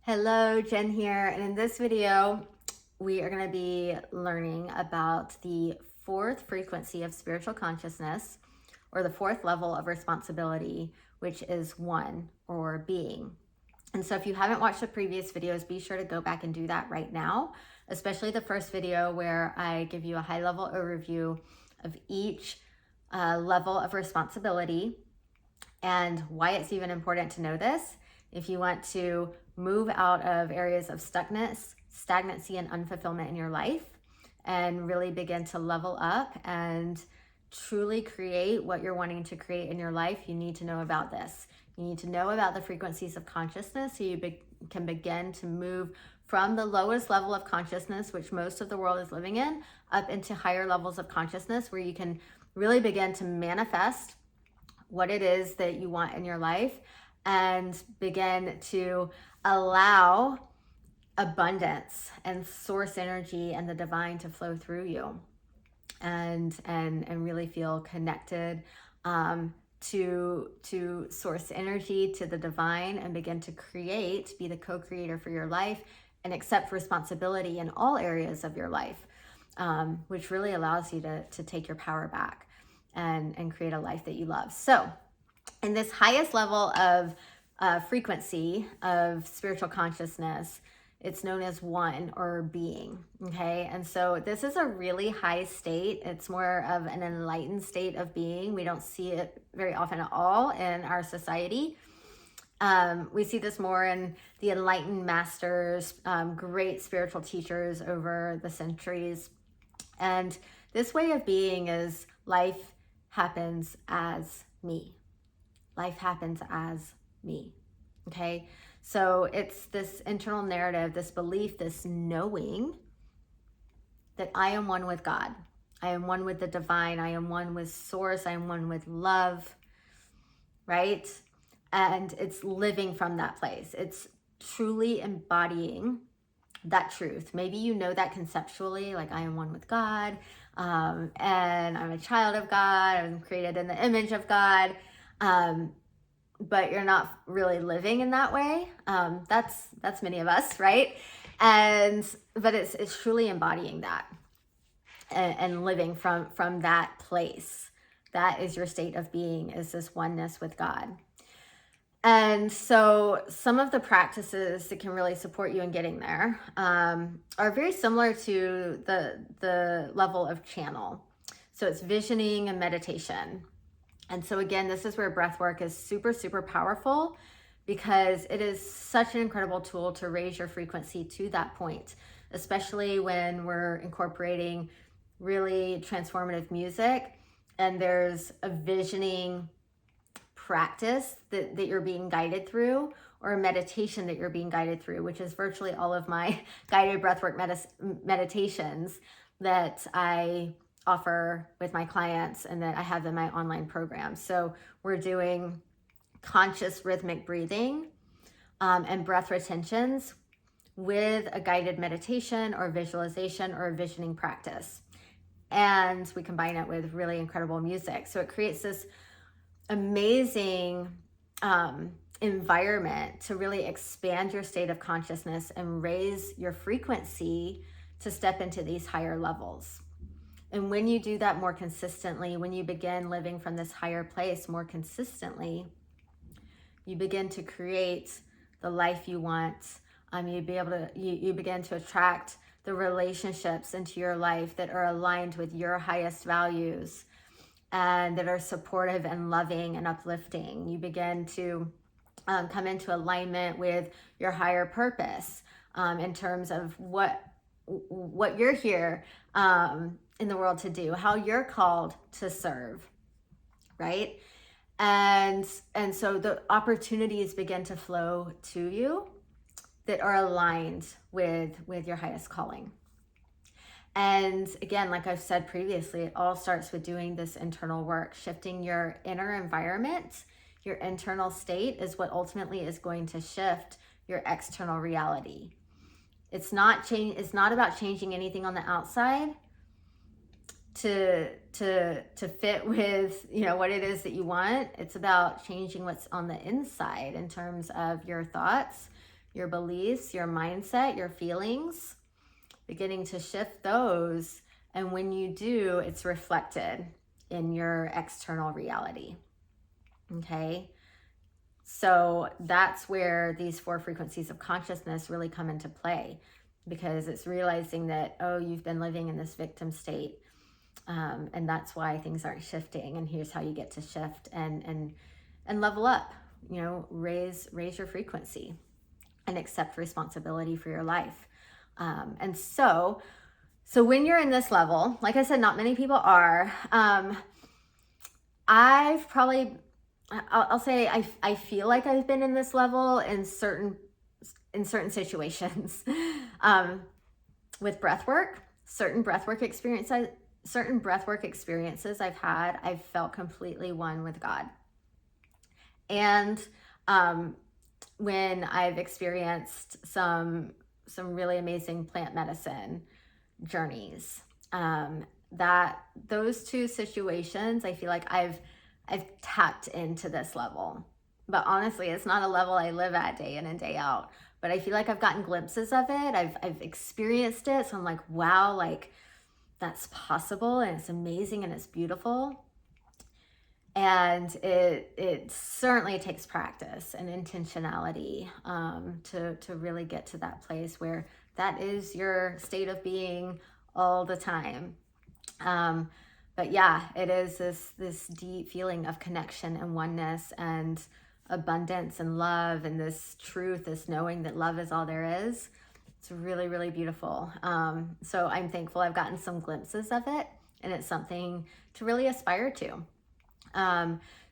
Hello, Jen here, and in this video, we are going to be learning about the fourth frequency of spiritual consciousness, or the fourth level of responsibility, which is one, or being. And so if you haven't watched the previous videos, be sure to go back and do that right now, especially the first video where I give you a high-level overview of each level of responsibility and why it's even important to know this. If you want to move out of areas of stuckness, stagnancy, and unfulfillment in your life and really begin to level up and truly create what you're wanting to create in your life, you need to know about this. You need to know about the frequencies of consciousness so you can begin to move from the lowest level of consciousness, which most of the world is living in, up into higher levels of consciousness where you can really begin to manifest what it is that you want in your life and begin to allow abundance and source energy and the divine to flow through you and really feel connected to source energy, to the divine, and begin to create, be the co-creator for your life and accept responsibility in all areas of your life, which really allows you to take your power back and create a life that you love. So in this highest level of frequency of spiritual consciousness, it's known as one, or being, okay? And so this is a really high state. It's more of an enlightened state of being. We don't see it very often at all in our society. We see this more in the enlightened masters, great spiritual teachers over the centuries. And this way of being is life happens as me. Life happens as me, okay? So it's this internal narrative, this belief, this knowing that I am one with God. I am one with the divine. I am one with source. I am one with love, right? And it's living from that place. It's truly embodying that truth. Maybe you know that conceptually, like I am one with God, and I'm a child of God. I'm created in the image of God. But you're not really living in that way. That's many of us, right? But it's truly embodying that and living from that place. That is your state of being, is this oneness with God. And so some of the practices that can really support you in getting there are very similar to the level of channel. So it's visioning and meditation. And so again, this is where breathwork is super, super powerful, because it is such an incredible tool to raise your frequency to that point, especially when we're incorporating really transformative music and there's a visioning practice that you're being guided through, or a meditation that you're being guided through, which is virtually all of my guided breathwork meditations that I offer with my clients and that I have in my online program. So we're doing conscious rhythmic breathing and breath retentions with a guided meditation or visualization or a visioning practice. And we combine it with really incredible music. So it creates this amazing environment to really expand your state of consciousness and raise your frequency to step into these higher levels. And when you do that more consistently, when you begin living from this higher place more consistently, you begin to create the life you want. You begin to attract the relationships into your life that are aligned with your highest values and that are supportive and loving and uplifting. You begin to come into alignment with your higher purpose in terms of what you're here in the world to do, how you're called to serve, right? And so the opportunities begin to flow to you that are aligned with your highest calling. And again, like I've said previously, it all starts with doing this internal work. Shifting your inner environment, your internal state, is what ultimately is going to shift your external reality. It's not about changing anything on the outside to fit with, what it is that you want. It's about changing what's on the inside in terms of your thoughts, your beliefs, your mindset, your feelings, beginning to shift those. And when you do, it's reflected in your external reality. Okay. So that's where these 4 frequencies of consciousness really come into play, because it's realizing that, oh, you've been living in this victim state. And that's why things aren't shifting. And here's how you get to shift and level up, raise your frequency and accept responsibility for your life. And so when you're in this level, like I said, not many people are. I'll say I feel like I've been in this level in certain situations, with breath work, certain breathwork experiences I've had. I've felt completely one with God. And when I've experienced some really amazing plant medicine journeys, that those 2 situations, I feel like I've tapped into this level. But honestly, it's not a level I live at day in and day out. But I feel like I've gotten glimpses of it. I've experienced it. So I'm like, wow, like that's possible, and it's amazing, and it's beautiful. And it certainly takes practice and intentionality to really get to that place where that is your state of being all the time. But yeah, it is this deep feeling of connection and oneness and abundance and love, and this truth, this knowing that love is all there is. It's really, really beautiful. So I'm thankful I've gotten some glimpses of it, and it's something to really aspire to.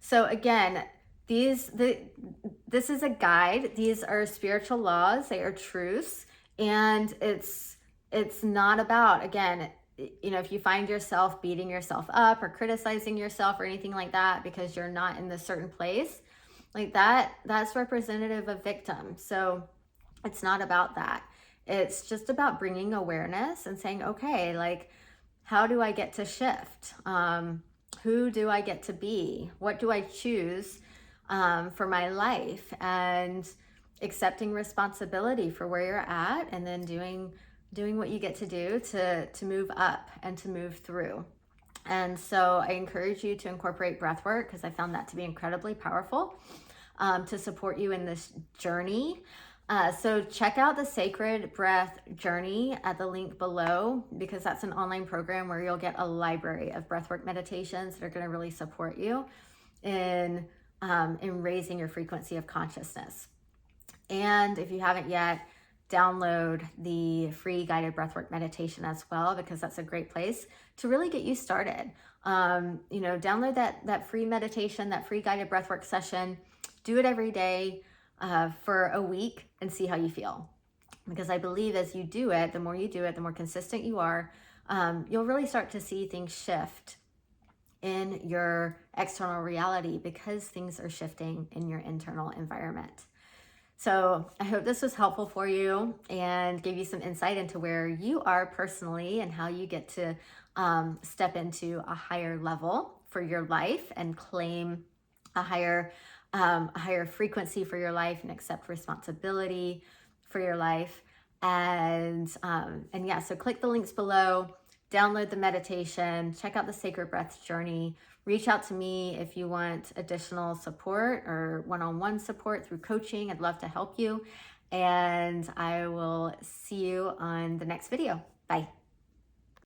So again, this is a guide. These are spiritual laws. They are truths. And it's not about, again, if you find yourself beating yourself up or criticizing yourself or anything like that because you're not in this certain place, like that's representative of victim. So it's not about that. It's just about bringing awareness and saying, okay, like, how do I get to shift? Who do I get to be? What do I choose for my life? And accepting responsibility for where you're at, and then doing what you get to do to move up and to move through. And so I encourage you to incorporate breath work, because I found that to be incredibly powerful to support you in this journey. So check out the Sacred Breath Journey at the link below, because that's an online program where you'll get a library of breathwork meditations that are going to really support you in raising your frequency of consciousness. And if you haven't yet, download the free guided breathwork meditation as well, because that's a great place to really get you started. Download that free meditation, that free guided breathwork session. Do it every day for a week and see how you feel. Because I believe as you do it, the more you do it, the more consistent you are, you'll really start to see things shift in your external reality, because things are shifting in your internal environment. So I hope this was helpful for you and gave you some insight into where you are personally and how you get to step into a higher level for your life and claim a higher frequency for your life and accept responsibility for your life. And yeah, so click the links below, download the meditation, check out the Sacred Breath Journey. Reach out to me if you want additional support or one-on-one support through coaching. I'd love to help you. And I will see you on the next video. Bye.